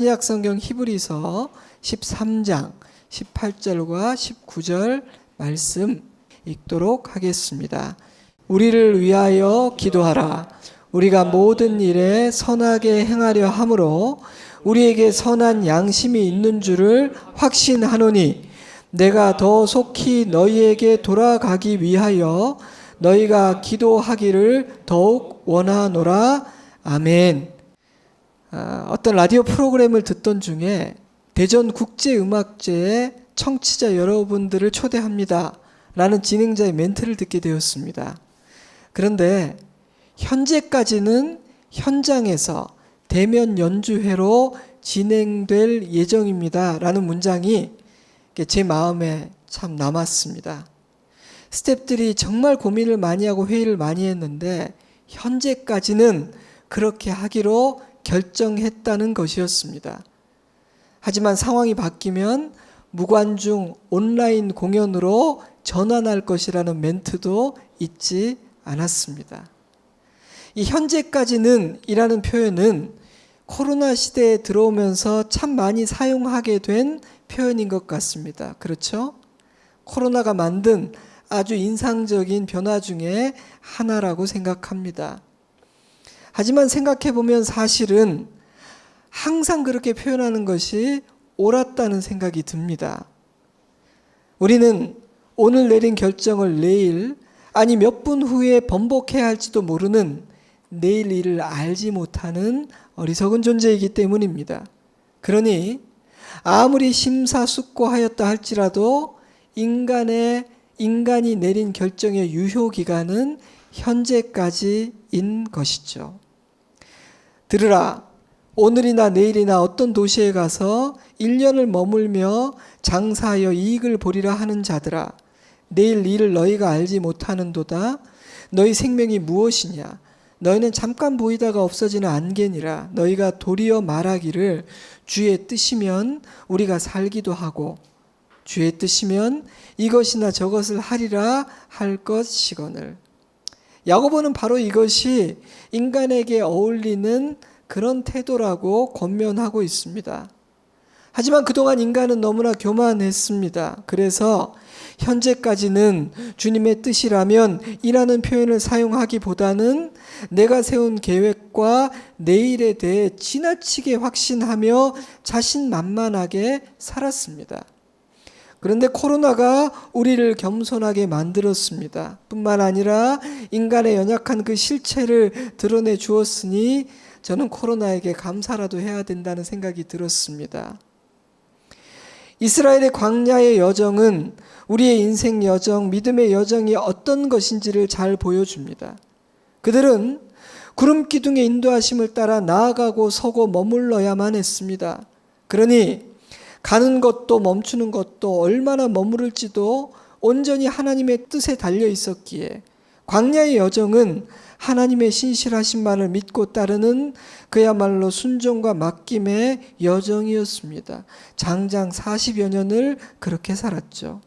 신약성경 히브리서 13장 18절과 19절 말씀 읽도록 하겠습니다. 우리를 위하여 기도하라. 우리가 모든 일에 선하게 행하려 함으로 우리에게 선한 양심이 있는 줄을 확신하노니 내가 더 속히 너희에게 돌아가기 위하여 너희가 기도하기를 더욱 원하노라. 아멘. 어떤 라디오 프로그램을 듣던 중에 대전국제음악제에 청취자 여러분들을 초대합니다 라는 진행자의 멘트를 듣게 되었습니다. 그런데 현재까지는 현장에서 대면 연주회로 진행될 예정입니다 라는 문장이 제 마음에 참 남았습니다. 스태프들이 정말 고민을 많이 하고 회의를 많이 했는데 현재까지는 그렇게 하기로 결정했다는 것이었습니다. 하지만 상황이 바뀌면 무관중 온라인 공연으로 전환할 것이라는 멘트도 잊지 않았습니다. 이 현재까지는 이라는 표현은 코로나 시대에 들어오면서 참 많이 사용하게 된 표현인 것 같습니다. 그렇죠? 코로나가 만든 아주 인상적인 변화 중에 하나라고 생각합니다. 하지만 생각해보면 사실은 항상 그렇게 표현하는 것이 옳았다는 생각이 듭니다. 우리는 오늘 내린 결정을 내일, 아니 몇 분 후에 번복해야 할지도 모르는 내일 일을 알지 못하는 어리석은 존재이기 때문입니다. 그러니 아무리 심사숙고하였다 할지라도 인간이 내린 결정의 유효기간은 현재까지인 것이죠. 들으라. 오늘이나 내일이나 어떤 도시에 가서 1년을 머물며 장사하여 이익을 보리라 하는 자들아. 내일 일을 너희가 알지 못하는도다. 너희 생명이 무엇이냐. 너희는 잠깐 보이다가 없어지는 안개니라. 너희가 도리어 말하기를 주의 뜻이면 우리가 살기도 하고 주의 뜻이면 이것이나 저것을 하리라 할 것이거늘. 야고보는 바로 이것이 인간에게 어울리는 그런 태도라고 권면하고 있습니다. 하지만 그동안 인간은 너무나 교만했습니다. 그래서 현재까지는 주님의 뜻이라면 이라는 표현을 사용하기보다는 내가 세운 계획과 내일에 대해 지나치게 확신하며 자신만만하게 살았습니다. 그런데 코로나가 우리를 겸손하게 만들었습니다. 뿐만 아니라 인간의 연약한 그 실체를 드러내 주었으니 저는 코로나에게 감사라도 해야 된다는 생각이 들었습니다. 이스라엘의 광야의 여정은 우리의 인생 여정, 믿음의 여정이 어떤 것인지를 잘 보여줍니다. 그들은 구름 기둥의 인도하심을 따라 나아가고 서고 머물러야만 했습니다. 그러니 가는 것도 멈추는 것도 얼마나 머무를지도 온전히 하나님의 뜻에 달려 있었기에 광야의 여정은 하나님의 신실하심만을 믿고 따르는 그야말로 순종과 맡김의 여정이었습니다. 장장 40여 년을 그렇게 살았죠.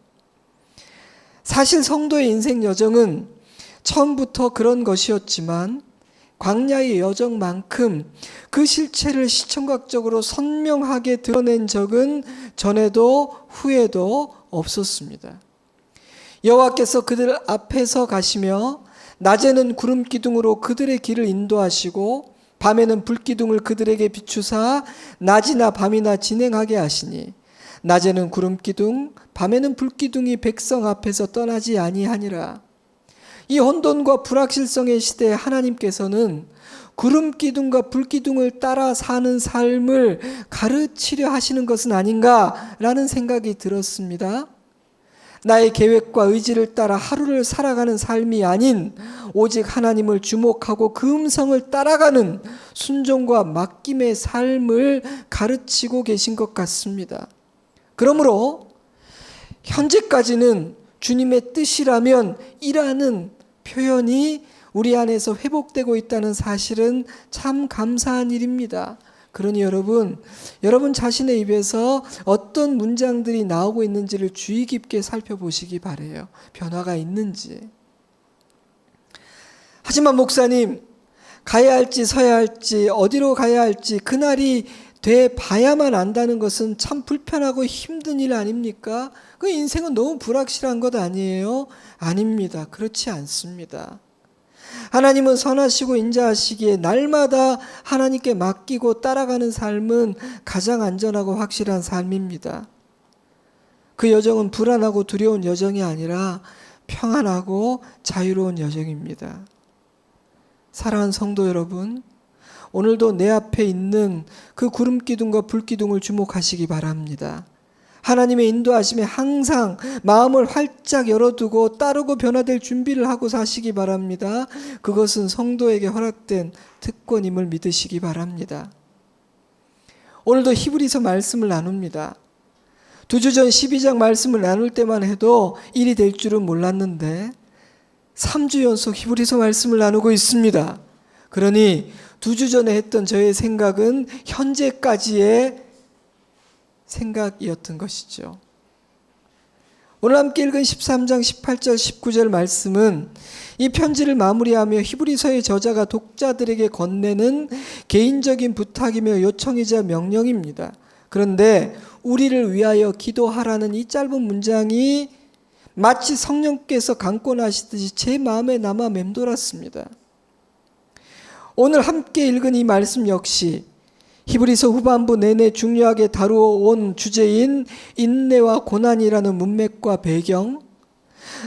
사실 성도의 인생 여정은 처음부터 그런 것이었지만 광야의 여정만큼 그 실체를 시청각적으로 선명하게 드러낸 적은 전에도 후에도 없었습니다. 여호와께서 그들 앞에서 가시며 낮에는 구름 기둥으로 그들의 길을 인도하시고 밤에는 불기둥을 그들에게 비추사 낮이나 밤이나 진행하게 하시니 낮에는 구름 기둥 밤에는 불기둥이 백성 앞에서 떠나지 아니하니라. 이 혼돈과 불확실성의 시대에 하나님께서는 구름 기둥과 불기둥을 따라 사는 삶을 가르치려 하시는 것은 아닌가라는 생각이 들었습니다. 나의 계획과 의지를 따라 하루를 살아가는 삶이 아닌 오직 하나님을 주목하고 그 음성을 따라가는 순종과 맡김의 삶을 가르치고 계신 것 같습니다. 그러므로 현재까지는 주님의 뜻이라면 이라는 표현이 우리 안에서 회복되고 있다는 사실은 참 감사한 일입니다. 그러니 여러분 자신의 입에서 어떤 문장들이 나오고 있는지를 주의 깊게 살펴보시기 바라요. 변화가 있는지. 하지만 목사님, 가야 할지 서야 할지 어디로 가야 할지 그날이 돼 봐야만 안다는 것은 참 불편하고 힘든 일 아닙니까? 그 인생은 너무 불확실한 것 아니에요? 아닙니다. 그렇지 않습니다. 하나님은 선하시고 인자하시기에 날마다 하나님께 맡기고 따라가는 삶은 가장 안전하고 확실한 삶입니다. 그 여정은 불안하고 두려운 여정이 아니라 평안하고 자유로운 여정입니다. 사랑하는 성도 여러분, 오늘도 내 앞에 있는 그 구름기둥과 불기둥을 주목하시기 바랍니다. 하나님의 인도하심에 항상 마음을 활짝 열어두고 따르고 변화될 준비를 하고 사시기 바랍니다. 그것은 성도에게 허락된 특권임을 믿으시기 바랍니다. 오늘도 히브리서 말씀을 나눕니다. 2주 전 12장 말씀을 나눌 때만 해도 일이 될 줄은 몰랐는데 3주 연속 히브리서 말씀을 나누고 있습니다. 그러니 2주 전에 했던 저의 생각은 현재까지의 생각이었던 것이죠. 오늘 함께 읽은 13장 18절 19절 말씀은 이 편지를 마무리하며 히브리서의 저자가 독자들에게 건네는 개인적인 부탁이며 요청이자 명령입니다. 그런데 우리를 위하여 기도하라는 이 짧은 문장이 마치 성령께서 강권하시듯이 제 마음에 남아 맴돌았습니다. 오늘 함께 읽은 이 말씀 역시 히브리서 후반부 내내 중요하게 다루어온 주제인 인내와 고난이라는 문맥과 배경,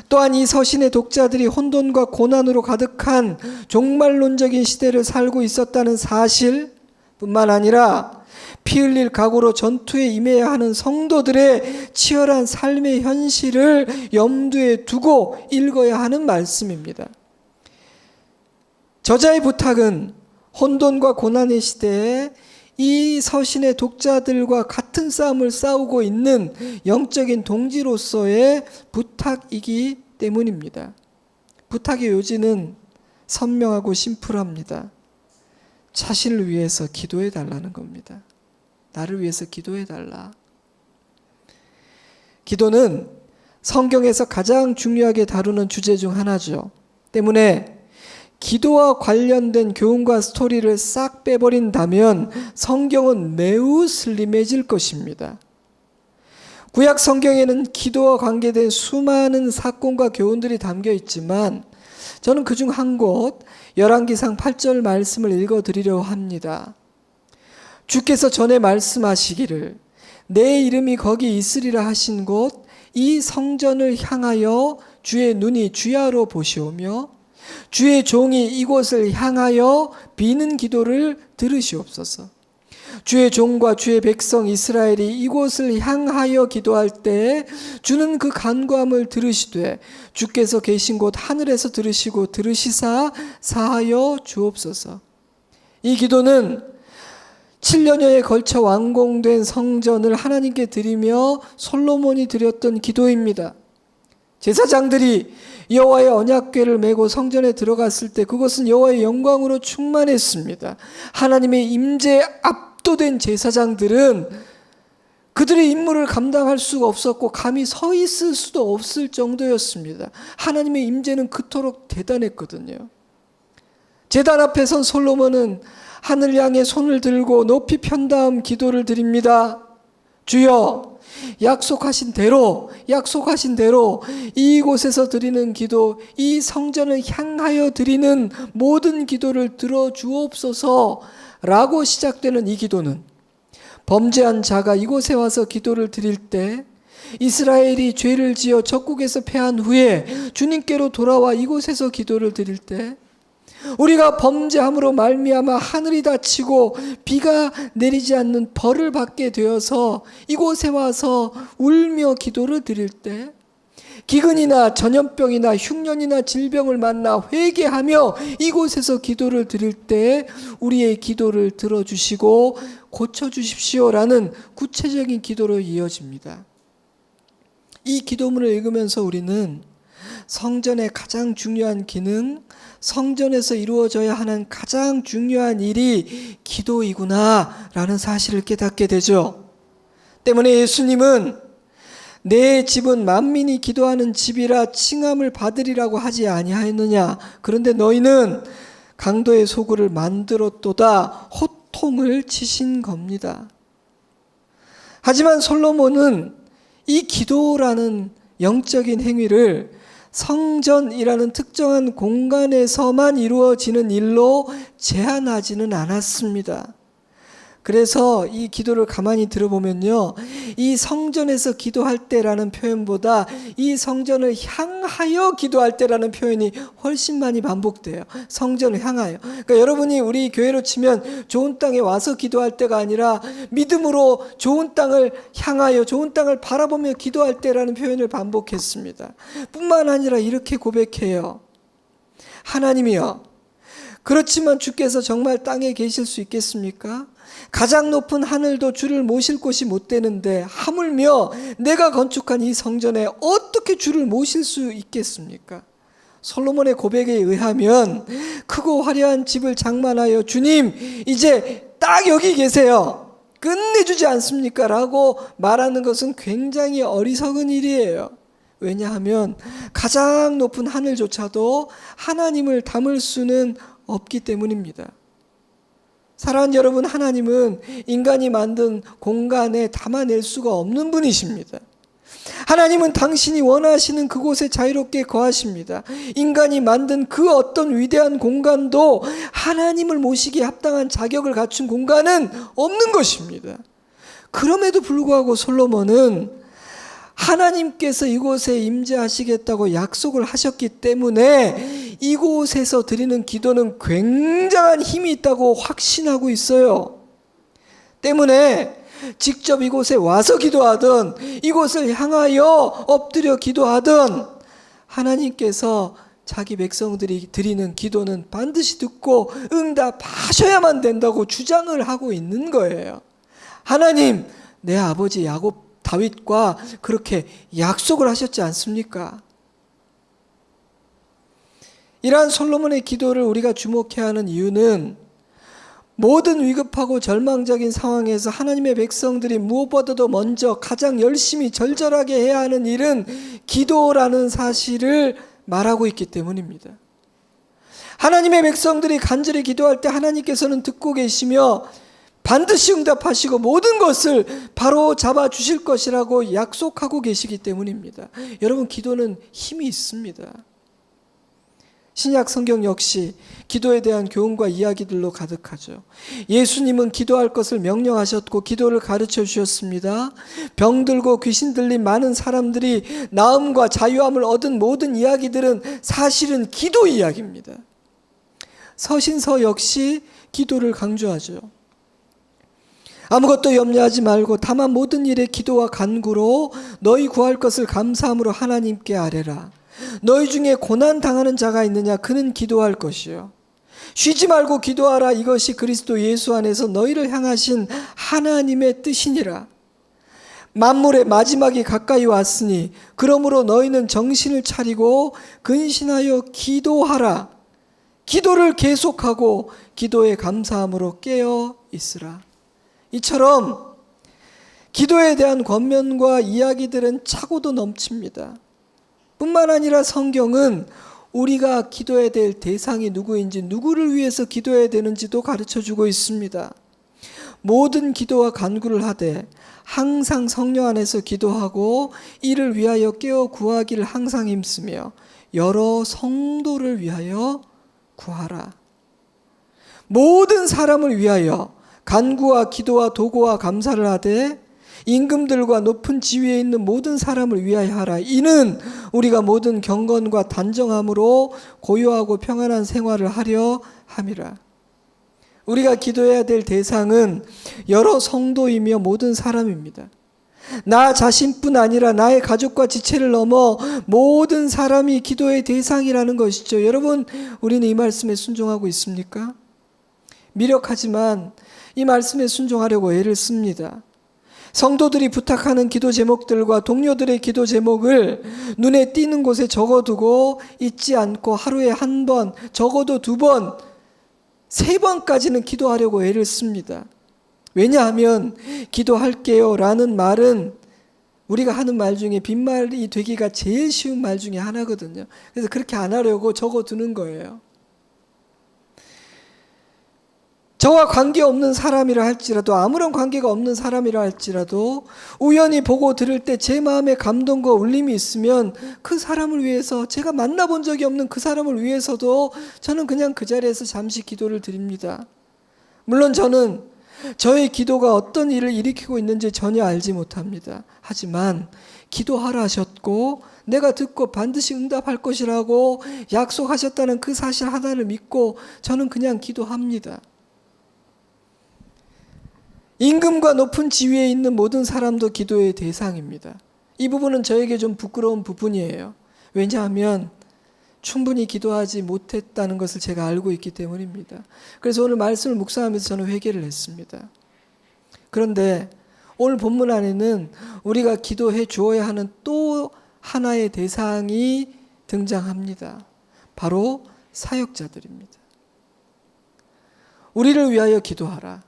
또한 이 서신의 독자들이 혼돈과 고난으로 가득한 종말론적인 시대를 살고 있었다는 사실 뿐만 아니라 피 흘릴 각오로 전투에 임해야 하는 성도들의 치열한 삶의 현실을 염두에 두고 읽어야 하는 말씀입니다. 저자의 부탁은 혼돈과 고난의 시대에 이 서신의 독자들과 같은 싸움을 싸우고 있는 영적인 동지로서의 부탁이기 때문입니다. 부탁의 요지는 선명하고 심플합니다. 자신을 위해서 기도해 달라는 겁니다. 나를 위해서 기도해 달라. 기도는 성경에서 가장 중요하게 다루는 주제 중 하나죠. 때문에 기도와 관련된 교훈과 스토리를 싹 빼버린다면 성경은 매우 슬림해질 것입니다. 구약 성경에는 기도와 관계된 수많은 사건과 교훈들이 담겨 있지만 저는 그중 한 곳 열왕기상 8절 말씀을 읽어드리려고 합니다. 주께서 전에 말씀하시기를 내 이름이 거기 있으리라 하신 곳 이 성전을 향하여 주의 눈이 주야로 보시오며 주의 종이 이곳을 향하여 비는 기도를 들으시옵소서. 주의 종과 주의 백성 이스라엘이 이곳을 향하여 기도할 때 주는 그 간구함을 들으시되 주께서 계신 곳 하늘에서 들으시고 들으시사 사하여 주옵소서. 이 기도는 7년여에 걸쳐 완공된 성전을 하나님께 드리며 솔로몬이 드렸던 기도입니다. 제사장들이 여호와의 언약궤를 메고 성전에 들어갔을 때 그것은 여호와의 영광으로 충만했습니다. 하나님의 임재에 압도된 제사장들은 그들의 임무를 감당할 수가 없었고 감히 서 있을 수도 없을 정도였습니다. 하나님의 임재는 그토록 대단했거든요. 제단 앞에 선 솔로몬은 하늘 향해 손을 들고 높이 편 다음 기도를 드립니다. 주여, 약속하신 대로 이곳에서 드리는 기도, 이 성전을 향하여 드리는 모든 기도를 들어주옵소서라고 시작되는 이 기도는 범죄한 자가 이곳에 와서 기도를 드릴 때 이스라엘이 죄를 지어 적국에서 패한 후에 주님께로 돌아와 이곳에서 기도를 드릴 때 우리가 범죄함으로 말미암아 하늘이 닫히고 비가 내리지 않는 벌을 받게 되어서 이곳에 와서 울며 기도를 드릴 때 기근이나 전염병이나 흉년이나 질병을 만나 회개하며 이곳에서 기도를 드릴 때 우리의 기도를 들어주시고 고쳐주십시오라는 구체적인 기도로 이어집니다. 이 기도문을 읽으면서 우리는 성전의 가장 중요한 기능, 성전에서 이루어져야 하는 가장 중요한 일이 기도이구나 라는 사실을 깨닫게 되죠. 때문에 예수님은 내 집은 만민이 기도하는 집이라 칭함을 받으리라고 하지 아니하였느냐. 그런데 너희는 강도의 소굴을 만들었도다. 통을 치신 겁니다. 하지만 솔로몬은 이 기도라는 영적인 행위를 성전이라는 특정한 공간에서만 이루어지는 일로 제한하지는 않았습니다. 그래서 이 기도를 가만히 들어보면요, 이 성전에서 기도할 때라는 표현보다 이 성전을 향하여 기도할 때라는 표현이 훨씬 많이 반복돼요. 성전을 향하여. 그러니까 여러분이 우리 교회로 치면 좋은 땅에 와서 기도할 때가 아니라 믿음으로 좋은 땅을 향하여 좋은 땅을 바라보며 기도할 때라는 표현을 반복했습니다. 뿐만 아니라 이렇게 고백해요. 하나님이여, 그렇지만 주께서 정말 땅에 계실 수 있겠습니까? 가장 높은 하늘도 주를 모실 곳이 못 되는데 하물며 내가 건축한 이 성전에 어떻게 주를 모실 수 있겠습니까? 솔로몬의 고백에 의하면 크고 화려한 집을 장만하여 주님 이제 딱 여기 계세요, 끝내주지 않습니까? 라고 말하는 것은 굉장히 어리석은 일이에요. 왜냐하면 가장 높은 하늘조차도 하나님을 담을 수는 없기 때문입니다. 사랑하는 여러분, 하나님은 인간이 만든 공간에 담아낼 수가 없는 분이십니다. 하나님은 당신이 원하시는 그곳에 자유롭게 거하십니다. 인간이 만든 그 어떤 위대한 공간도 하나님을 모시기에 합당한 자격을 갖춘 공간은 없는 것입니다. 그럼에도 불구하고 솔로몬은 하나님께서 이곳에 임재하시겠다고 약속을 하셨기 때문에 이곳에서 드리는 기도는 굉장한 힘이 있다고 확신하고 있어요. 때문에 직접 이곳에 와서 기도하든 이곳을 향하여 엎드려 기도하든 하나님께서 자기 백성들이 드리는 기도는 반드시 듣고 응답하셔야만 된다고 주장을 하고 있는 거예요. 하나님, 내 아버지 야곱 다윗과 그렇게 약속을 하셨지 않습니까? 이러한 솔로몬의 기도를 우리가 주목해야 하는 이유는 모든 위급하고 절망적인 상황에서 하나님의 백성들이 무엇보다도 먼저 가장 열심히 절절하게 해야 하는 일은 기도라는 사실을 말하고 있기 때문입니다. 하나님의 백성들이 간절히 기도할 때 하나님께서는 듣고 계시며 반드시 응답하시고 모든 것을 바로 잡아 주실 것이라고 약속하고 계시기 때문입니다. 여러분, 기도는 힘이 있습니다. 신약 성경 역시 기도에 대한 교훈과 이야기들로 가득하죠. 예수님은 기도할 것을 명령하셨고 기도를 가르쳐 주셨습니다. 병들고 귀신 들린 많은 사람들이 나음과 자유함을 얻은 모든 이야기들은 사실은 기도 이야기입니다. 서신서 역시 기도를 강조하죠. 아무것도 염려하지 말고 다만 모든 일에 기도와 간구로 너희 구할 것을 감사함으로 하나님께 아뢰라. 너희 중에 고난 당하는 자가 있느냐? 그는 기도할 것이요. 쉬지 말고 기도하라. 이것이 그리스도 예수 안에서 너희를 향하신 하나님의 뜻이니라. 만물의 마지막이 가까이 왔으니 그러므로 너희는 정신을 차리고 근신하여 기도하라. 기도를 계속하고 기도에 감사함으로 깨어 있으라. 이처럼 기도에 대한 권면과 이야기들은 차고도 넘칩니다. 뿐만 아니라 성경은 우리가 기도해야 될 대상이 누구인지, 누구를 위해서 기도해야 되는지도 가르쳐주고 있습니다. 모든 기도와 간구를 하되 항상 성령 안에서 기도하고 이를 위하여 깨어 구하기를 항상 힘쓰며 여러 성도를 위하여 구하라. 모든 사람을 위하여 간구와 기도와 도구와 감사를 하되 임금들과 높은 지위에 있는 모든 사람을 위하여 하라. 이는 우리가 모든 경건과 단정함으로 고요하고 평안한 생활을 하려 함이라. 우리가 기도해야 될 대상은 여러 성도이며 모든 사람입니다. 나 자신뿐 아니라 나의 가족과 지체를 넘어 모든 사람이 기도의 대상이라는 것이죠. 여러분, 우리는 이 말씀에 순종하고 있습니까? 미력하지만 이 말씀에 순종하려고 애를 씁니다. 성도들이 부탁하는 기도 제목들과 동료들의 기도 제목을 눈에 띄는 곳에 적어두고 잊지 않고 하루에 한 번, 적어도 2번, 3번까지는 기도하려고 애를 씁니다. 왜냐하면 기도할게요 라는 말은 우리가 하는 말 중에 빈말이 되기가 제일 쉬운 말 중에 하나거든요. 그래서 그렇게 안 하려고 적어두는 거예요. 저와 관계없는 사람이라 할지라도, 아무런 관계가 없는 사람이라 할지라도 우연히 보고 들을 때 제 마음에 감동과 울림이 있으면 그 사람을 위해서, 제가 만나본 적이 없는 그 사람을 위해서도 저는 그냥 그 자리에서 잠시 기도를 드립니다. 물론 저는 저의 기도가 어떤 일을 일으키고 있는지 전혀 알지 못합니다. 하지만 기도하라 하셨고 내가 듣고 반드시 응답할 것이라고 약속하셨다는 그 사실 하나를 믿고 저는 그냥 기도합니다. 임금과 높은 지위에 있는 모든 사람도 기도의 대상입니다. 이 부분은 저에게 좀 부끄러운 부분이에요. 왜냐하면 충분히 기도하지 못했다는 것을 제가 알고 있기 때문입니다. 그래서 오늘 말씀을 묵상하면서 저는 회개를 했습니다. 그런데 오늘 본문 안에는 우리가 기도해 주어야 하는 또 하나의 대상이 등장합니다. 바로 사역자들입니다. 우리를 위하여 기도하라.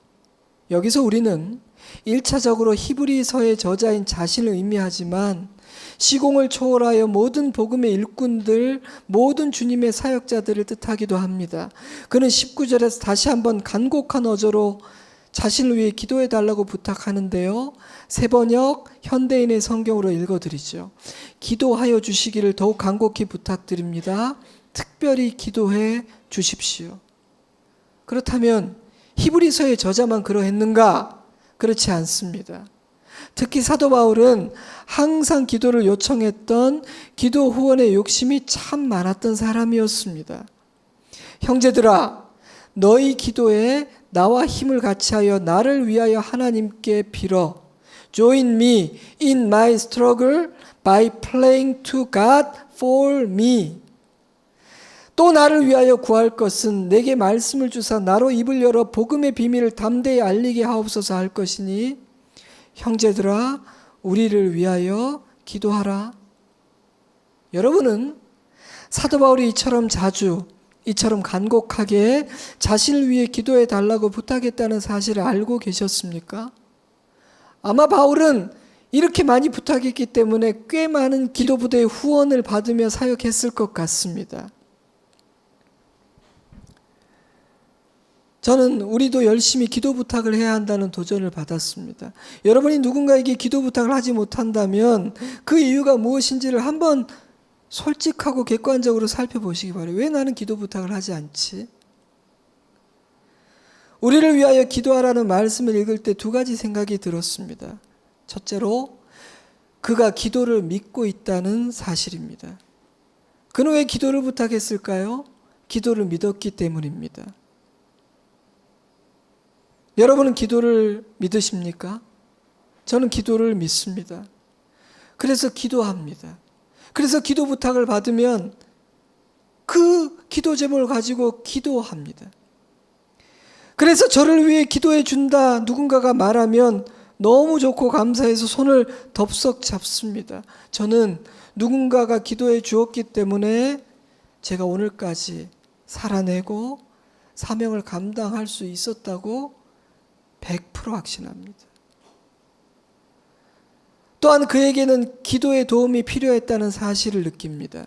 여기서 우리는 1차적으로 히브리서의 저자인 자신을 의미하지만 시공을 초월하여 모든 복음의 일꾼들, 모든 주님의 사역자들을 뜻하기도 합니다. 그는 19절에서 다시 한번 간곡한 어조로 자신을 위해 기도해 달라고 부탁하는데요. 세번역 현대인의 성경으로 읽어드리죠. 기도하여 주시기를 더욱 간곡히 부탁드립니다. 특별히 기도해 주십시오. 그렇다면 히브리서의 저자만 그러했는가? 그렇지 않습니다. 특히 사도 바울은 항상 기도를 요청했던 기도 후원의 욕심이 참 많았던 사람이었습니다. 형제들아, 너희 기도에 나와 힘을 같이하여 나를 위하여 하나님께 빌어. Join me in my struggle by praying to God for me. 또 나를 위하여 구할 것은 내게 말씀을 주사 나로 입을 열어 복음의 비밀을 담대히 알리게 하옵소서 할 것이니 형제들아 우리를 위하여 기도하라. 여러분은 사도 바울이 이처럼 자주, 이처럼 간곡하게 자신을 위해 기도해 달라고 부탁했다는 사실을 알고 계셨습니까? 아마 바울은 이렇게 많이 부탁했기 때문에 꽤 많은 기도 부대의 후원을 받으며 사역했을 것 같습니다. 저는 우리도 열심히 기도 부탁을 해야 한다는 도전을 받았습니다. 여러분이 누군가에게 기도 부탁을 하지 못한다면 그 이유가 무엇인지를 한번 솔직하고 객관적으로 살펴보시기 바라요. 왜 나는 기도 부탁을 하지 않지? 우리를 위하여 기도하라는 말씀을 읽을 때 두 가지 생각이 들었습니다. 첫째로 그가 기도를 믿고 있다는 사실입니다. 그는 왜 기도를 부탁했을까요? 기도를 믿었기 때문입니다. 여러분은 기도를 믿으십니까? 저는 기도를 믿습니다. 그래서 기도합니다. 그래서 기도 부탁을 받으면 그 기도 제목을 가지고 기도합니다. 그래서 저를 위해 기도해 준다 누군가가 말하면 너무 좋고 감사해서 손을 덥석 잡습니다. 저는 누군가가 기도해 주었기 때문에 제가 오늘까지 살아내고 사명을 감당할 수 있었다고 100% 확신합니다. 또한 그에게는 기도의 도움이 필요했다는 사실을 느낍니다.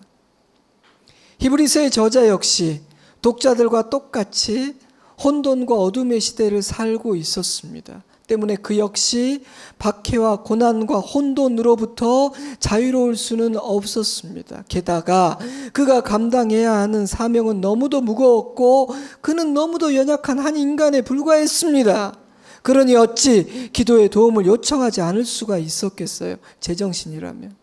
히브리서의 저자 역시 독자들과 똑같이 혼돈과 어둠의 시대를 살고 있었습니다. 때문에 그 역시 박해와 고난과 혼돈으로부터 자유로울 수는 없었습니다. 게다가 그가 감당해야 하는 사명은 너무도 무거웠고 그는 너무도 연약한 한 인간에 불과했습니다. 그러니 어찌 기도의 도움을 요청하지 않을 수가 있었겠어요? 제정신이라면.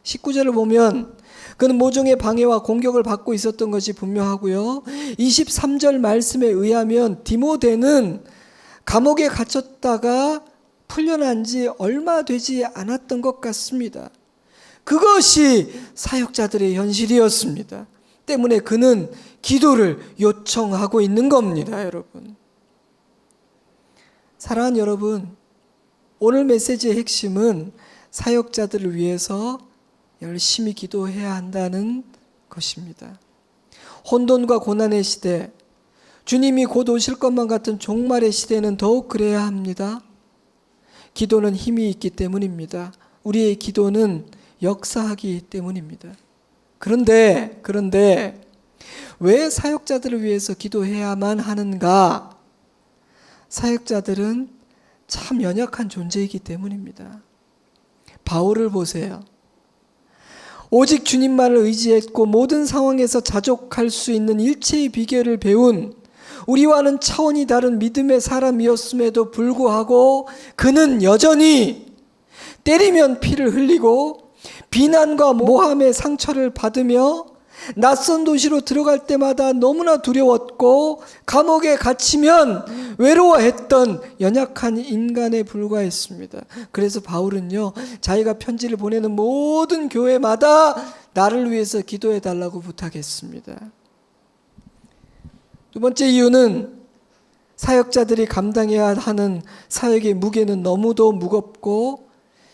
19절을 보면 그는 모종의 방해와 공격을 받고 있었던 것이 분명하고요. 23절 말씀에 의하면 디모데는 감옥에 갇혔다가 풀려난 지 얼마 되지 않았던 것 같습니다. 그것이 사역자들의 현실이었습니다. 때문에 그는 기도를 요청하고 있는 겁니다, 여러분. 사랑하는 여러분, 오늘 메시지의 핵심은 사역자들을 위해서 열심히 기도해야 한다는 것입니다. 혼돈과 고난의 시대, 주님이 곧 오실 것만 같은 종말의 시대는 더욱 그래야 합니다. 기도는 힘이 있기 때문입니다. 우리의 기도는 역사하기 때문입니다. 그런데 왜 사역자들을 위해서 기도해야만 하는가? 사역자들은 참 연약한 존재이기 때문입니다. 바울을 보세요. 오직 주님만을 의지했고 모든 상황에서 자족할 수 있는 일체의 비결을 배운 우리와는 차원이 다른 믿음의 사람이었음에도 불구하고 그는 여전히 때리면 피를 흘리고 비난과 모함의 상처를 받으며 낯선 도시로 들어갈 때마다 너무나 두려웠고 감옥에 갇히면 외로워했던 연약한 인간에 불과했습니다. 그래서 바울은요, 자기가 편지를 보내는 모든 교회마다 나를 위해서 기도해 달라고 부탁했습니다. 두 번째 이유는 사역자들이 감당해야 하는 사역의 무게는 너무도 무겁고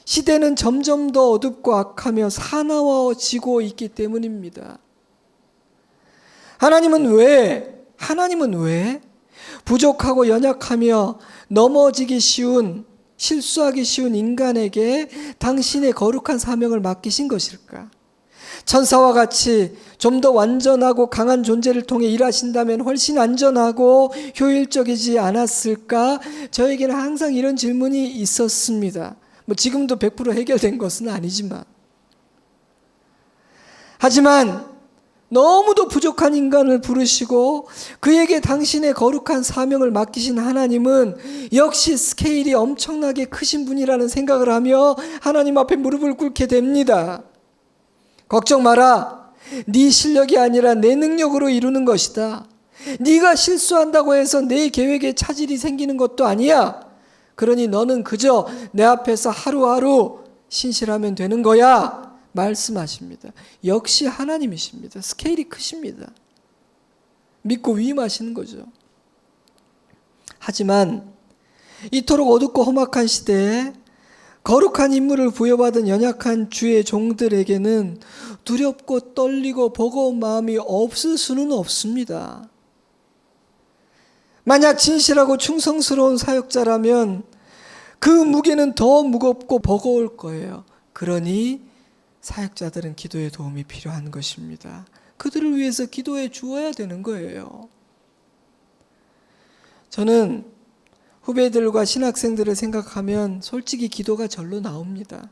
시대는 점점 더 어둡고 악하며 사나워지고 있기 때문입니다. 하나님은 왜 부족하고 연약하며 넘어지기 쉬운, 실수하기 쉬운 인간에게 당신의 거룩한 사명을 맡기신 것일까? 천사와 같이 좀 더 완전하고 강한 존재를 통해 일하신다면 훨씬 안전하고 효율적이지 않았을까? 저에게는 항상 이런 질문이 있었습니다. 지금도 100% 해결된 것은 아니지만. 하지만 너무도 부족한 인간을 부르시고 그에게 당신의 거룩한 사명을 맡기신 하나님은 역시 스케일이 엄청나게 크신 분이라는 생각을 하며 하나님 앞에 무릎을 꿇게 됩니다. 걱정 마라. 네 실력이 아니라 내 능력으로 이루는 것이다. 네가 실수한다고 해서 내 계획에 차질이 생기는 것도 아니야. 그러니 너는 그저 내 앞에서 하루하루 신실하면 되는 거야. 말씀하십니다. 역시 하나님이십니다. 스케일이 크십니다. 믿고 위임하시는 거죠. 하지만 이토록 어둡고 험악한 시대에 거룩한 임무를 부여받은 연약한 주의 종들에게는 두렵고 떨리고 버거운 마음이 없을 수는 없습니다. 만약 진실하고 충성스러운 사역자라면 그 무게는 더 무겁고 버거울 거예요. 그러니 사역자들은 기도의 도움이 필요한 것입니다. 그들을 위해서 기도해 주어야 되는 거예요. 저는 후배들과 신학생들을 생각하면 솔직히 기도가 절로 나옵니다.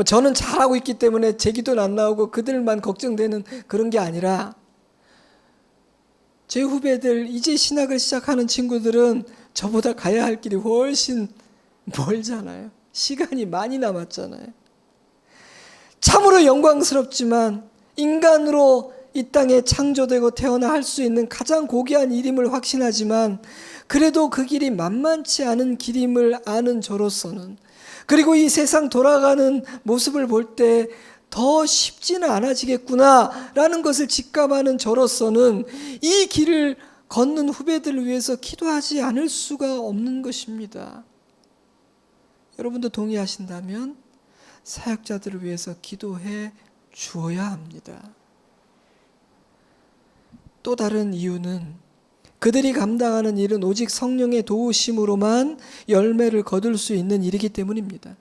저는 잘하고 있기 때문에 제 기도는 안 나오고 그들만 걱정되는 그런 게 아니라 제 후배들, 이제 신학을 시작하는 친구들은 저보다 가야 할 길이 훨씬 멀잖아요. 시간이 많이 남았잖아요. 참으로 영광스럽지만 인간으로 이 땅에 창조되고 태어나 할 수 있는 가장 고귀한 일임을 확신하지만 그래도 그 길이 만만치 않은 길임을 아는 저로서는, 그리고 이 세상 돌아가는 모습을 볼 때 더 쉽지는 않아지겠구나라는 것을 직감하는 저로서는 이 길을 걷는 후배들을 위해서 기도하지 않을 수가 없는 것입니다. 여러분도 동의하신다면 사역자들을 위해서 기도해 주어야 합니다. 또 다른 이유는 그들이 감당하는 일은 오직 성령의 도우심으로만 열매를 거둘 수 있는 일이기 때문입니다.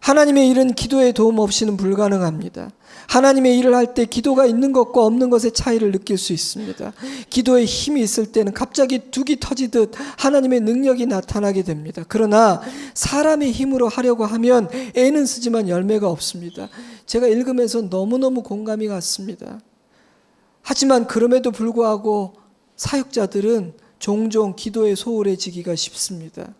하나님의 일은 기도의 도움 없이는 불가능합니다. 하나님의 일을 할 때 기도가 있는 것과 없는 것의 차이를 느낄 수 있습니다. 기도에 힘이 있을 때는 갑자기 둑이 터지듯 하나님의 능력이 나타나게 됩니다. 그러나 사람의 힘으로 하려고 하면 애는 쓰지만 열매가 없습니다. 제가 읽으면서 너무너무 공감이 갔습니다. 하지만 그럼에도 불구하고 사역자들은 종종 기도에 소홀해지기가 쉽습니다.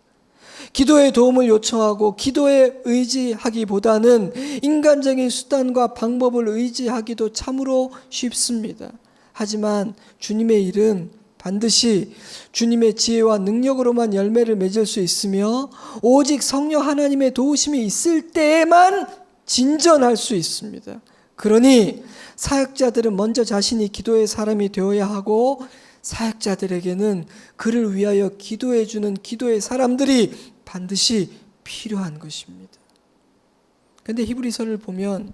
기도의 도움을 요청하고 기도에 의지하기보다는 인간적인 수단과 방법을 의지하기도 참으로 쉽습니다. 하지만 주님의 일은 반드시 주님의 지혜와 능력으로만 열매를 맺을 수 있으며 오직 성령 하나님의 도우심이 있을 때에만 진전할 수 있습니다. 그러니 사역자들은 먼저 자신이 기도의 사람이 되어야 하고 사역자들에게는 그를 위하여 기도해 주는 기도의 사람들이 반드시 필요한 것입니다. 그런데 히브리서를 보면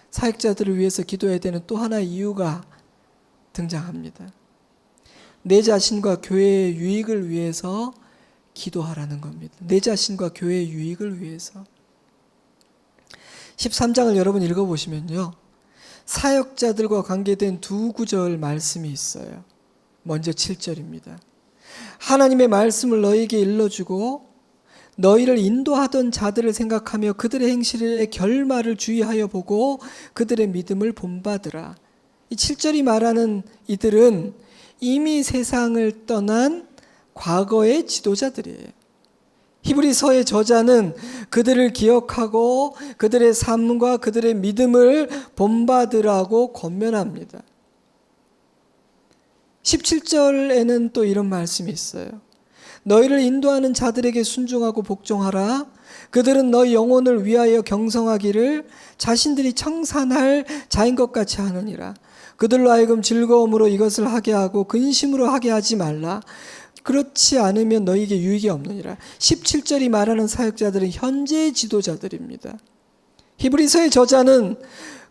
사역자들을 위해서 기도해야 되는 또 하나의 이유가 등장합니다. 내 자신과 교회의 유익을 위해서 기도하라는 겁니다. 내 자신과 교회의 유익을 위해서. 13장을 여러분 읽어보시면요, 사역자들과 관계된 두 구절 말씀이 있어요. 먼저 7절입니다. 하나님의 말씀을 너희에게 일러주고 너희를 인도하던 자들을 생각하며 그들의 행실의 결말을 주의하여 보고 그들의 믿음을 본받으라. 이 7절이 말하는 이들은 이미 세상을 떠난 과거의 지도자들이에요. 히브리서의 저자는 그들을 기억하고 그들의 삶과 그들의 믿음을 본받으라고 권면합니다. 17절에는 또 이런 말씀이 있어요. 너희를 인도하는 자들에게 순종하고 복종하라. 그들은 너희 영혼을 위하여 경성하기를 자신들이 청산할 자인 것 같이 하느니라. 그들로 하여금 즐거움으로 이것을 하게 하고 근심으로 하게 하지 말라. 그렇지 않으면 너희에게 유익이 없느니라. 17절이 말하는 사역자들은 현재 지도자들입니다. 히브리서의 저자는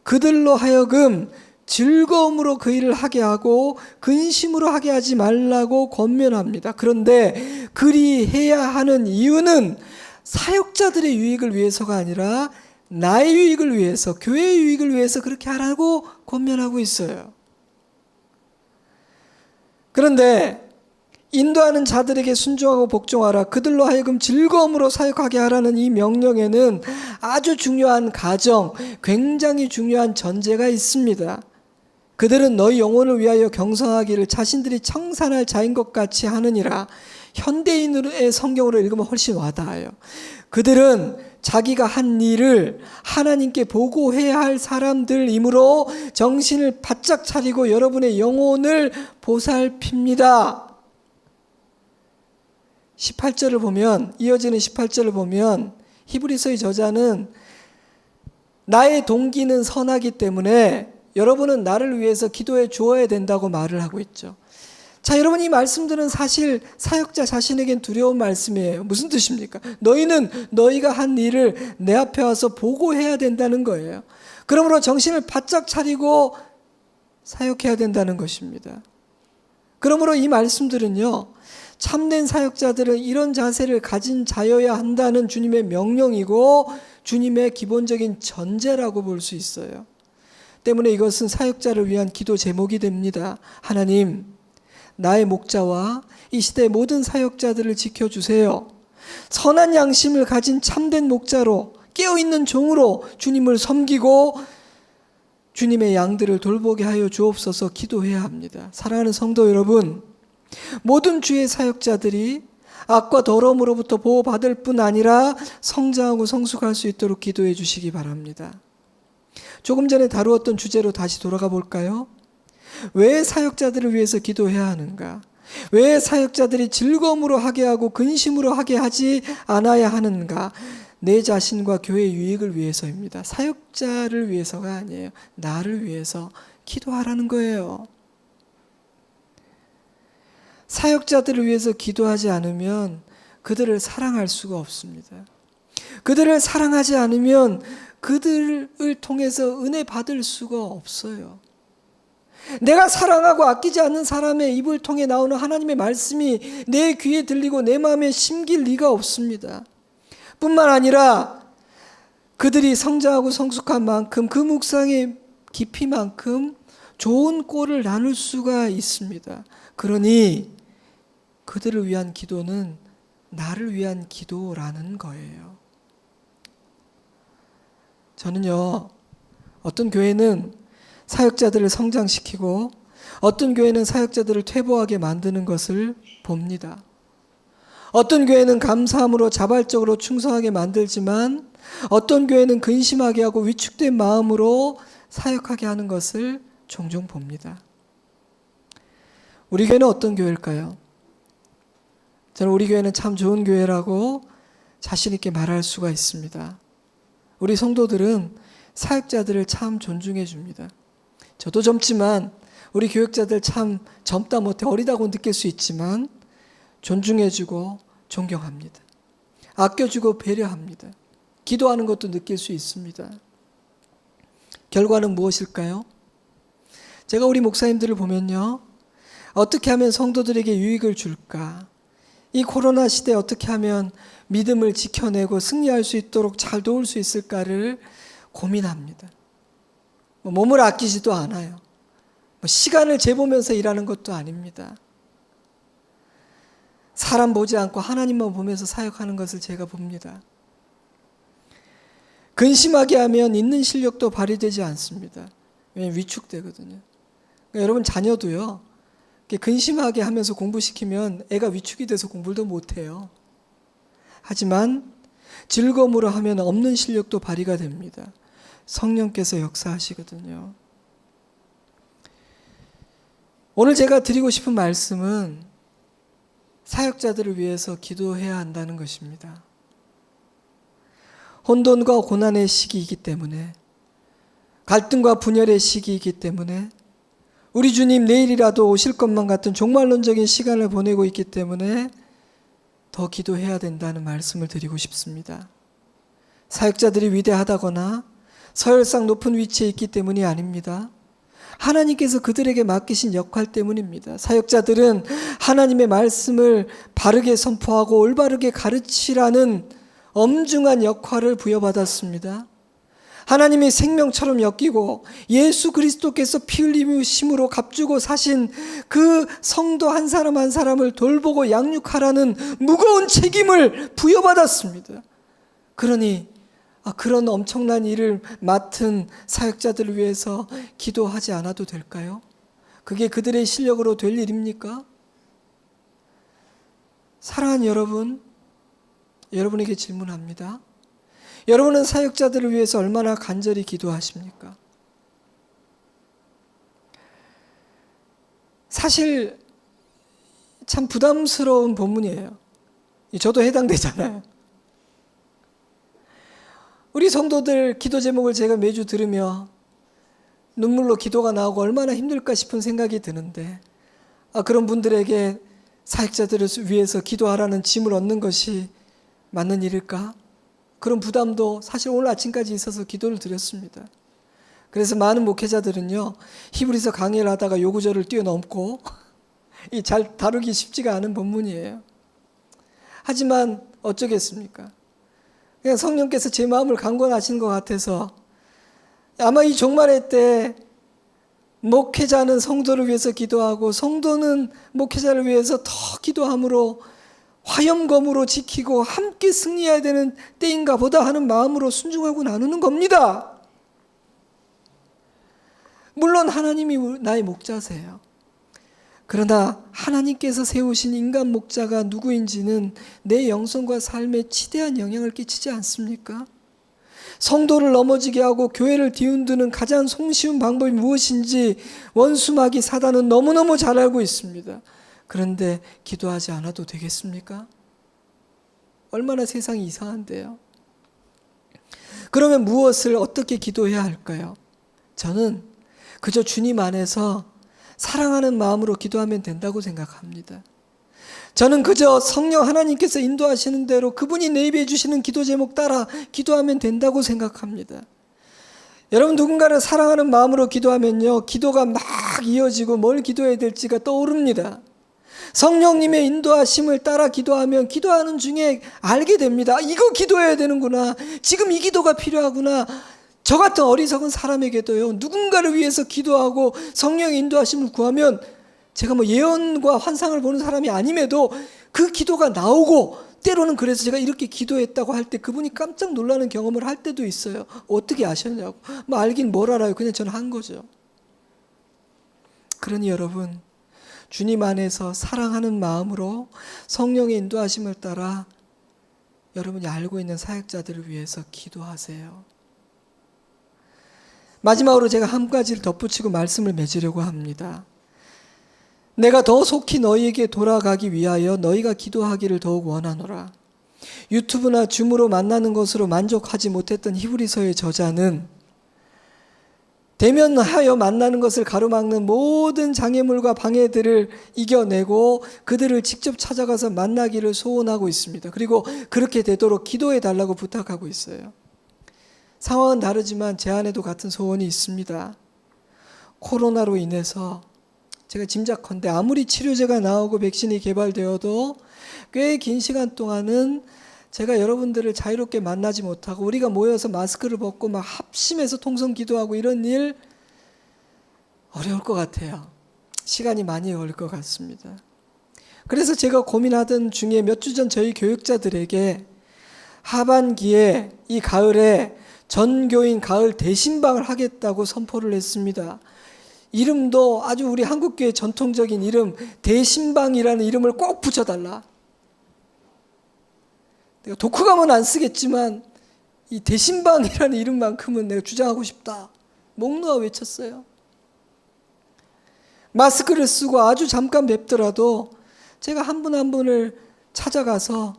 그들로 하여금 즐거움으로 그 일을 하게 하고 근심으로 하게 하지 말라고 권면합니다. 그런데 그리 해야 하는 이유는 사역자들의 유익을 위해서가 아니라 나의 유익을 위해서, 교회의 유익을 위해서 그렇게 하라고 권면하고 있어요. 그런데 인도하는 자들에게 순종하고 복종하라. 그들로 하여금 즐거움으로 사역하게 하라는 이 명령에는 아주 중요한 가정, 굉장히 중요한 전제가 있습니다. 그들은 너희 영혼을 위하여 경성하기를 자신들이 청산할 자인 것 같이 하느니라. 현대인의 성경으로 읽으면 훨씬 와닿아요. 그들은 자기가 한 일을 하나님께 보고해야 할 사람들이므로 정신을 바짝 차리고 여러분의 영혼을 보살핍니다. 18절을 보면, 이어지는 18절을 보면 히브리서의 저자는 나의 동기는 선하기 때문에 여러분은 나를 위해서 기도해 주어야 된다고 말을 하고 있죠. 자, 여러분, 이 말씀들은 사실 사역자 자신에겐 두려운 말씀이에요. 무슨 뜻입니까? 너희는 너희가 한 일을 내 앞에 와서 보고해야 된다는 거예요. 그러므로 정신을 바짝 차리고 사역해야 된다는 것입니다. 그러므로 이 말씀들은요, 참된 사역자들은 이런 자세를 가진 자여야 한다는 주님의 명령이고 주님의 기본적인 전제라고 볼 수 있어요. 때문에 이것은 사역자를 위한 기도 제목이 됩니다. 하나님, 나의 목자와 이 시대의 모든 사역자들을 지켜주세요. 선한 양심을 가진 참된 목자로, 깨어있는 종으로 주님을 섬기고 주님의 양들을 돌보게 하여 주옵소서 기도해야 합니다. 사랑하는 성도 여러분, 모든 주의 사역자들이 악과 더러움으로부터 보호받을 뿐 아니라 성장하고 성숙할 수 있도록 기도해 주시기 바랍니다. 조금 전에 다루었던 주제로 다시 돌아가 볼까요? 왜 사역자들을 위해서 기도해야 하는가? 왜 사역자들이 즐거움으로 하게 하고 근심으로 하게 하지 않아야 하는가? 내 자신과 교회의 유익을 위해서입니다. 사역자를 위해서가 아니에요. 나를 위해서 기도하라는 거예요. 사역자들을 위해서 기도하지 않으면 그들을 사랑할 수가 없습니다. 그들을 사랑하지 않으면 그들을 통해서 은혜 받을 수가 없어요. 내가 사랑하고 아끼지 않는 사람의 입을 통해 나오는 하나님의 말씀이 내 귀에 들리고 내 마음에 심길 리가 없습니다. 뿐만 아니라 그들이 성장하고 성숙한 만큼 그 묵상의 깊이만큼 좋은 꼴을 나눌 수가 있습니다. 그러니 그들을 위한 기도는 나를 위한 기도라는 거예요. 저는요, 어떤 교회는 사역자들을 성장시키고 어떤 교회는 사역자들을 퇴보하게 만드는 것을 봅니다. 어떤 교회는 감사함으로 자발적으로 충성하게 만들지만 어떤 교회는 근심하게 하고 위축된 마음으로 사역하게 하는 것을 종종 봅니다. 우리 교회는 어떤 교회일까요? 저는 우리 교회는 참 좋은 교회라고 자신 있게 말할 수가 있습니다. 우리 성도들은 사역자들을 참 존중해 줍니다. 저도 젊지만 우리 교역자들 참 젊다 못해 어리다고 느낄 수 있지만 존중해주고 존경합니다. 아껴주고 배려합니다. 기도하는 것도 느낄 수 있습니다. 결과는 무엇일까요? 제가 우리 목사님들을 보면요, 어떻게 하면 성도들에게 유익을 줄까? 이 코로나 시대에 어떻게 하면 믿음을 지켜내고 승리할 수 있도록 잘 도울 수 있을까를 고민합니다. 몸을 아끼지도 않아요. 시간을 재보면서 일하는 것도 아닙니다. 사람 보지 않고 하나님만 보면서 사역하는 것을 제가 봅니다. 근심하게 하면 있는 실력도 발휘되지 않습니다. 왜냐하면 위축되거든요. 그러니까 여러분 자녀도요, 근심하게 하면서 공부시키면 애가 위축이 돼서 공부도 못해요. 하지만 즐거움으로 하면 없는 실력도 발휘가 됩니다. 성령께서 역사하시거든요. 오늘 제가 드리고 싶은 말씀은 사역자들을 위해서 기도해야 한다는 것입니다. 혼돈과 고난의 시기이기 때문에, 갈등과 분열의 시기이기 때문에, 우리 주님 내일이라도 오실 것만 같은 종말론적인 시간을 보내고 있기 때문에 더 기도해야 된다는 말씀을 드리고 싶습니다. 사역자들이 위대하다거나 서열상 높은 위치에 있기 때문이 아닙니다. 하나님께서 그들에게 맡기신 역할 때문입니다. 사역자들은 하나님의 말씀을 바르게 선포하고 올바르게 가르치라는 엄중한 역할을 부여받았습니다. 하나님이 생명처럼 엮이고 예수 그리스도께서 피 흘리심으로 값주고 사신 그 성도 한 사람 한 사람을 돌보고 양육하라는 무거운 책임을 부여받았습니다. 그러니 그런 엄청난 일을 맡은 사역자들을 위해서 기도하지 않아도 될까요? 그게 그들의 실력으로 될 일입니까? 사랑하는 여러분, 여러분에게 질문합니다. 여러분은 사역자들을 위해서 얼마나 간절히 기도하십니까? 사실 참 부담스러운 본문이에요. 저도 해당되잖아요. 우리 성도들 기도 제목을 제가 매주 들으며 눈물로 기도가 나오고 얼마나 힘들까 싶은 생각이 드는데, 그런 분들에게 사역자들을 위해서 기도하라는 짐을 얻는 것이 맞는 일일까? 그런 부담도 사실 오늘 아침까지 있어서 기도를 드렸습니다. 그래서 많은 목회자들은요, 히브리서 강의를 하다가 요 구절을 뛰어넘고 잘 다루기 쉽지가 않은 본문이에요. 하지만 어쩌겠습니까? 그냥 성령께서 제 마음을 강권하시는 것 같아서 아마 이 종말의 때 목회자는 성도를 위해서 기도하고 성도는 목회자를 위해서 더 기도함으로 화염검으로 지키고 함께 승리해야 되는 때인가 보다 하는 마음으로 순종하고 나누는 겁니다. 물론 하나님이 나의 목자세요. 그러나 하나님께서 세우신 인간 목자가 누구인지는 내 영성과 삶에 지대한 영향을 끼치지 않습니까? 성도를 넘어지게 하고 교회를 뒤흔드는 가장 손쉬운 방법이 무엇인지 원수마귀 사단은 너무너무 잘 알고 있습니다. 그런데 기도하지 않아도 되겠습니까? 얼마나 세상이 이상한데요. 그러면 무엇을 어떻게 기도해야 할까요? 저는 그저 주님 안에서 사랑하는 마음으로 기도하면 된다고 생각합니다. 저는 그저 성령 하나님께서 인도하시는 대로 그분이 내 입에 주시는 기도 제목 따라 기도하면 된다고 생각합니다. 여러분, 누군가를 사랑하는 마음으로 기도하면요, 기도가 막 이어지고 뭘 기도해야 될지가 떠오릅니다. 성령님의 인도하심을 따라 기도하면 기도하는 중에 알게 됩니다. 이거 기도해야 되는구나. 지금 이 기도가 필요하구나. 저 같은 어리석은 사람에게도요, 누군가를 위해서 기도하고 성령의 인도하심을 구하면 제가 예언과 환상을 보는 사람이 아님에도 그 기도가 나오고, 때로는 그래서 제가 이렇게 기도했다고 할 때 그분이 깜짝 놀라는 경험을 할 때도 있어요. 어떻게 아셨냐고. 알긴 뭘 알아요. 그냥 저는 한 거죠. 그러니 여러분, 주님 안에서 사랑하는 마음으로 성령의 인도하심을 따라 여러분이 알고 있는 사역자들을 위해서 기도하세요. 마지막으로 제가 한 가지를 덧붙이고 말씀을 맺으려고 합니다. 내가 더 속히 너희에게 돌아가기 위하여 너희가 기도하기를 더욱 원하노라. 유튜브나 줌으로 만나는 것으로 만족하지 못했던 히브리서의 저자는 대면하여 만나는 것을 가로막는 모든 장애물과 방해들을 이겨내고 그들을 직접 찾아가서 만나기를 소원하고 있습니다. 그리고 그렇게 되도록 기도해 달라고 부탁하고 있어요. 상황은 다르지만 제 안에도 같은 소원이 있습니다. 코로나로 인해서 제가 짐작컨대 아무리 치료제가 나오고 백신이 개발되어도 꽤 긴 시간 동안은 제가 여러분들을 자유롭게 만나지 못하고 우리가 모여서 마스크를 벗고 막 합심해서 통성 기도하고 이런 일 어려울 것 같아요. 시간이 많이 걸릴 것 같습니다. 그래서 제가 고민하던 중에 몇 주 전 저희 교육자들에게 하반기에 이 가을에 전교인 가을 대신방을 하겠다고 선포를 했습니다. 이름도 아주 우리 한국교회 전통적인 이름 대신방이라는 이름을 꼭 붙여달라. 내가 독후감은 안 쓰겠지만 이 대신방이라는 이름만큼은 내가 주장하고 싶다. 목 놓아 외쳤어요. 마스크를 쓰고 아주 잠깐 뵙더라도 제가 한 분 한 분을 찾아가서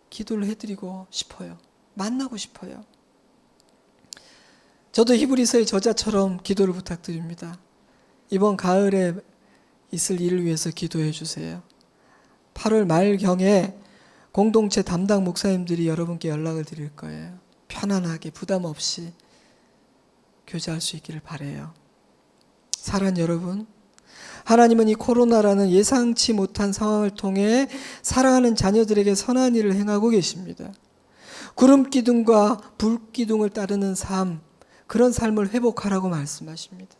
기도를 해드리고 싶어요. 만나고 싶어요. 저도 히브리서의 저자처럼 기도를 부탁드립니다. 이번 가을에 있을 일을 위해서 기도해 주세요. 8월 말경에 공동체 담당 목사님들이 여러분께 연락을 드릴 거예요. 편안하게 부담 없이 교제할 수 있기를 바라요. 사랑하는 여러분, 하나님은 이 코로나라는 예상치 못한 상황을 통해 사랑하는 자녀들에게 선한 일을 행하고 계십니다. 구름 기둥과 불 기둥을 따르는 삶, 그런 삶을 회복하라고 말씀하십니다.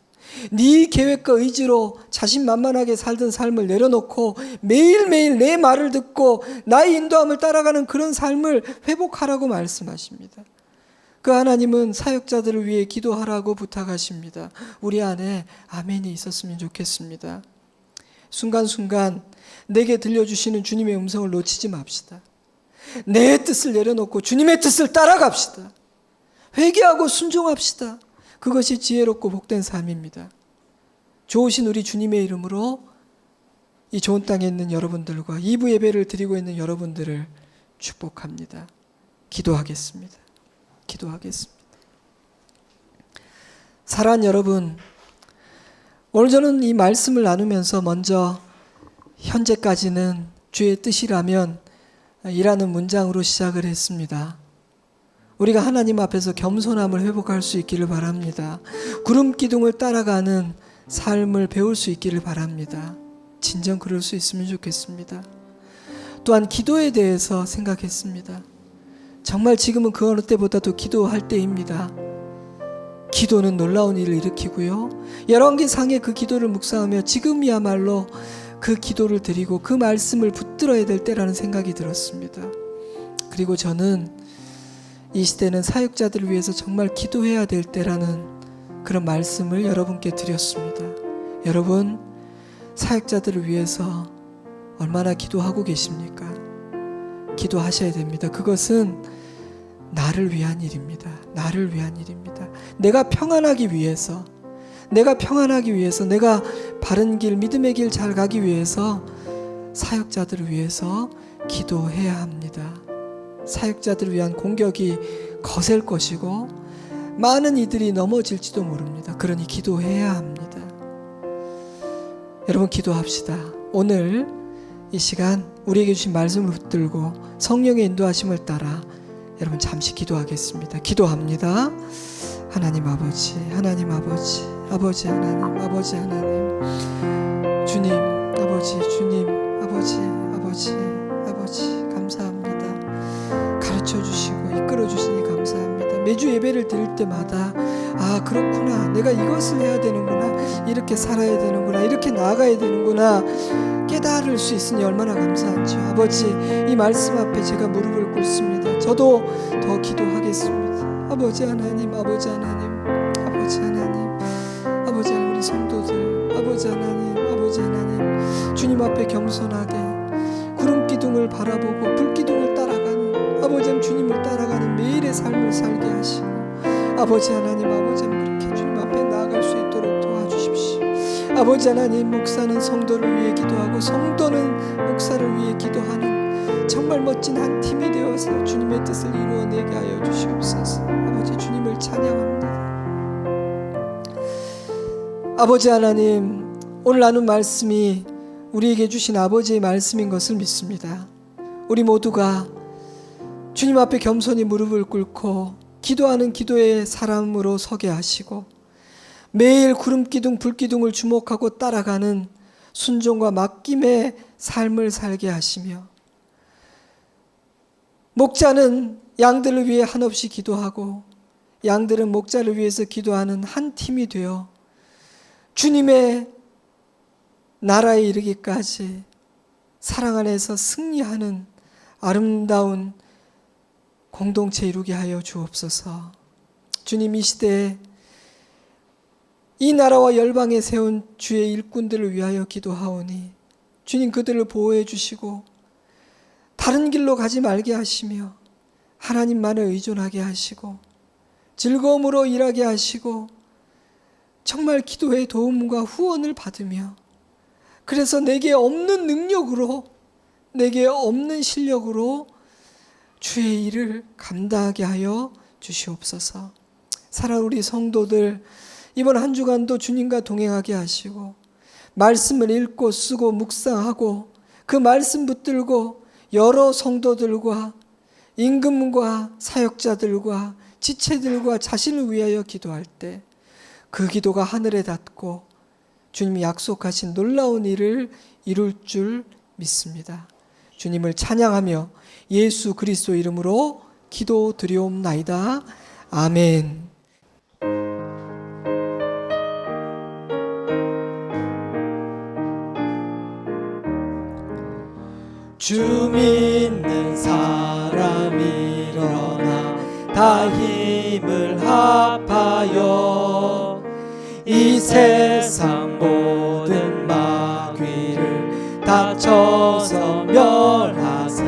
네 계획과 의지로 자신만만하게 살던 삶을 내려놓고 매일매일 내 말을 듣고 나의 인도함을 따라가는 그런 삶을 회복하라고 말씀하십니다. 그 하나님은 사역자들을 위해 기도하라고 부탁하십니다. 우리 안에 아멘이 있었으면 좋겠습니다. 순간순간 내게 들려주시는 주님의 음성을 놓치지 맙시다. 내 뜻을 내려놓고 주님의 뜻을 따라갑시다. 회개하고 순종합시다. 그것이 지혜롭고 복된 삶입니다. 좋으신 우리 주님의 이름으로 이 좋은 땅에 있는 여러분들과 2부 예배를 드리고 있는 여러분들을 축복합니다. 기도하겠습니다. 기도하겠습니다. 사랑하는 여러분, 오늘 저는 이 말씀을 나누면서 먼저 현재까지는 주의 뜻이라면 이라는 문장으로 시작을 했습니다. 우리가 하나님 앞에서 겸손함을 회복할 수 있기를 바랍니다. 구름 기둥을 따라가는 삶을 배울 수 있기를 바랍니다. 진정 그럴 수 있으면 좋겠습니다. 또한 기도에 대해서 생각했습니다. 정말 지금은 그 어느 때보다도 기도할 때입니다. 기도는 놀라운 일을 일으키고요. 열왕기상의 그 기도를 묵상하며 지금이야말로 그 기도를 드리고 그 말씀을 붙들어야 될 때라는 생각이 들었습니다. 그리고 저는 이 시대는 사역자들을 위해서 정말 기도해야 될 때라는 그런 말씀을 여러분께 드렸습니다. 여러분, 사역자들을 위해서 얼마나 기도하고 계십니까? 기도하셔야 됩니다. 그것은 나를 위한 일입니다. 나를 위한 일입니다. 내가 평안하기 위해서, 내가 바른 길, 믿음의 길 잘 가기 위해서 사역자들을 위해서 기도해야 합니다. 사역자들을 위한 공격이 거셀 것이고 많은 이들이 넘어질지도 모릅니다. 그러니 기도해야 합니다. 여러분, 기도합시다. 오늘 이 시간 우리에게 주신 말씀을 붙들고 성령의 인도하심을 따라 여러분 잠시 기도하겠습니다. 기도합니다. 하나님 아버지, 하나님 아버지, 아버지 하나님, 아버지 하나님, 주님, 아버지, 주님, 아버지, 아버지, 아버지, 감사합니다. 가르쳐 주시고 이끌어 주시니 감사합니다. 매주 예배를 드릴 때마다 아, 그렇구나, 내가 이것을 해야 되는구나, 이렇게 살아야 되는구나, 이렇게 나아가야 되는구나 깨달을 수 있으니 얼마나 감사한지요. 아버지, 이 말씀 앞에 제가 무릎을 꿇습니다. 저도 더 기도하겠습니다. 아버지 하나님, 아버지 하나님, 아버지 하나님, 아버지 하나님, 우리 성도들, 아버지 하나님, 아버지 하나님, 주님 앞에 겸손하게 구름 기둥을 바라보고 불 기둥을 따라가는, 아버지 하나님, 주님을 따라가는 매일의 삶을 살게 하시고, 아버지 하나님, 아버지 하나님, 그렇게 주님 앞에 나아갈 수 있도록 도와주십시오. 아버지 하나님, 목사는 성도를 위해 기도하고 성도는 목사를 위해 기도하는 정말 멋진 한 팀이 되어서 주님의 뜻을 이루어내게 하여 주시옵소서. 아버지, 주님을 찬양합니다. 아버지 하나님, 오늘 나눈 말씀이 우리에게 주신 아버지의 말씀인 것을 믿습니다. 우리 모두가 주님 앞에 겸손히 무릎을 꿇고 기도하는 기도의 사람으로 서게 하시고 매일 구름기둥 불기둥을 주목하고 따라가는 순종과 맡김의 삶을 살게 하시며, 목자는 양들을 위해 한없이 기도하고 양들은 목자를 위해서 기도하는 한 팀이 되어 주님의 나라에 이르기까지 사랑 안에서 승리하는 아름다운 공동체 이루게 하여 주옵소서. 주님, 이 시대에 이 나라와 열방에 세운 주의 일꾼들을 위하여 기도하오니 주님, 그들을 보호해 주시고 다른 길로 가지 말게 하시며 하나님만을 의존하게 하시고 즐거움으로 일하게 하시고 정말 기도의 도움과 후원을 받으며, 그래서 내게 없는 능력으로, 내게 없는 실력으로 주의 일을 감당하게 하여 주시옵소서. 사랑하는 우리 성도들, 이번 한 주간도 주님과 동행하게 하시고 말씀을 읽고 쓰고 묵상하고 그 말씀 붙들고 여러 성도들과 임금과 사역자들과 지체들과 자신을 위하여 기도할 때 그 기도가 하늘에 닿고 주님이 약속하신 놀라운 일을 이룰 줄 믿습니다. 주님을 찬양하며 예수 그리스도 이름으로 기도드리옵나이다. 아멘. 주 믿는 사람 일어나 다 힘을 합하여 이 세상 모든 마귀를 다쳐서 멸하세.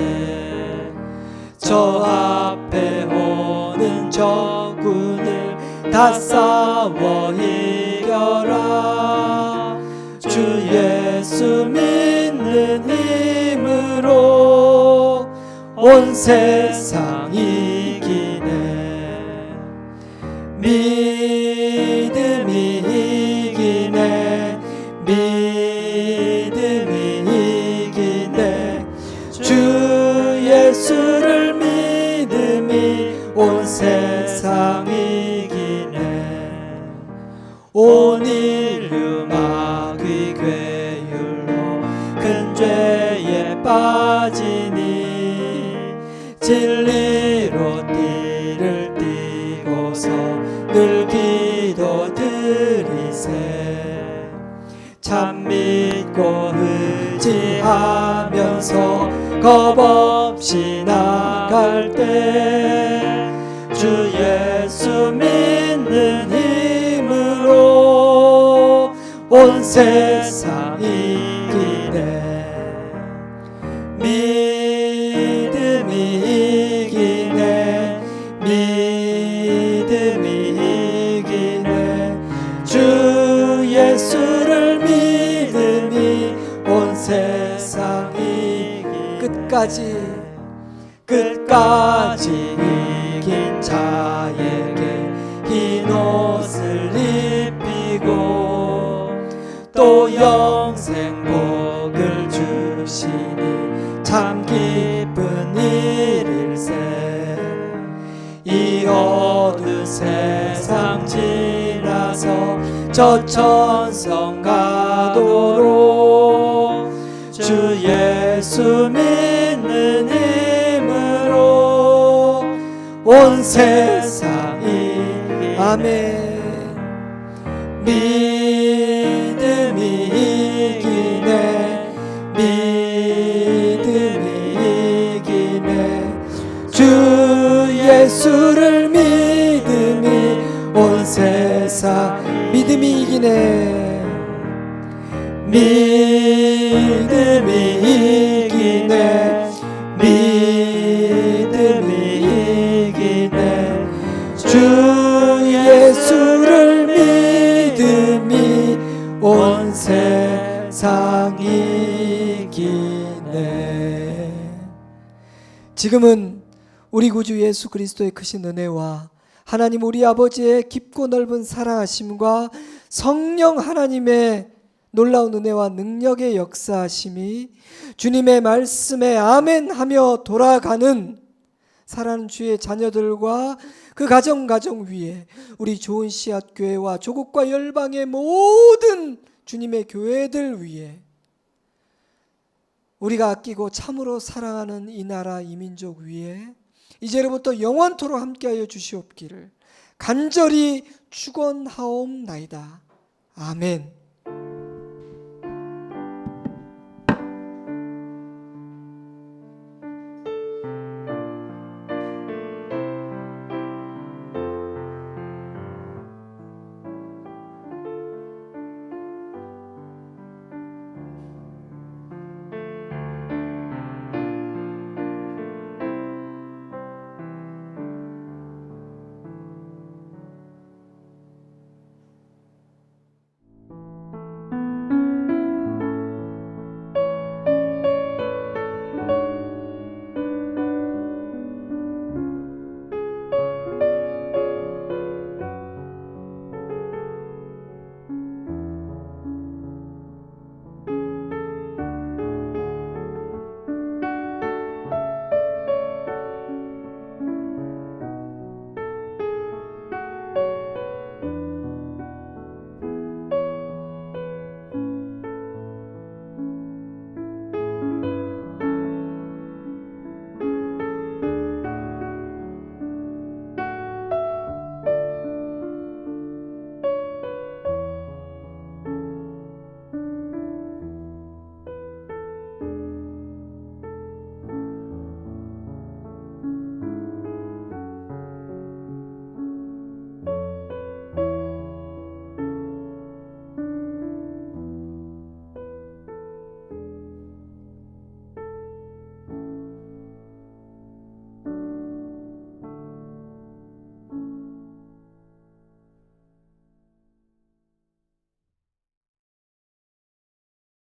저 앞에 오는 적군을 다 싸워 이겨라. 주 예수 믿는 힘으로 온 세상 이기네. 믿음이 이기네. 믿음이 이기네. 주 예수를 믿음이 온 세상 이기네. 온 인류 마귀 괴율로 큰 죄에 빠지니 진리로 띠를 띠고서 늘 기도드리세. 참 믿고 의지하면서 겁없이 나갈 때 주 예수 믿는 힘으로 온 세상 이기네. 믿음이 이기네. 믿음이 이기네. 주 예수를 믿음이 온 세상 이기네. 끝까지 이긴 자에게 흰 옷을 입히고 또 영생 복을 주시니 참 기쁜 일일세. 이 어두운 세상 지나서 저 천성 가도록 주 예수 믿는 힘으로 온 세상이 아멘. 믿음이 이기네. 믿음이 이기네. 주 예수를 믿음이 온 세상 믿음이 이기네. 믿음이 이기네. 믿음이 이기네. 주 예수를 믿음이 온 세상 이기네. 지금은 우리 구주 예수 그리스도의 크신 은혜와 하나님 우리 아버지의 깊고 넓은 사랑하심과 성령 하나님의 놀라운 은혜와 능력의 역사하심이 주님의 말씀에 아멘 하며 돌아가는 사랑하는 주의 자녀들과 그 가정 위에 우리 좋은 씨앗 교회와 조국과 열방의 모든 주님의 교회들 위에 우리가 아끼고 참으로 사랑하는 이 나라 이 민족 위에 이제로부터 영원토록 함께하여 주시옵기를 간절히 축원하옵나이다. 아멘.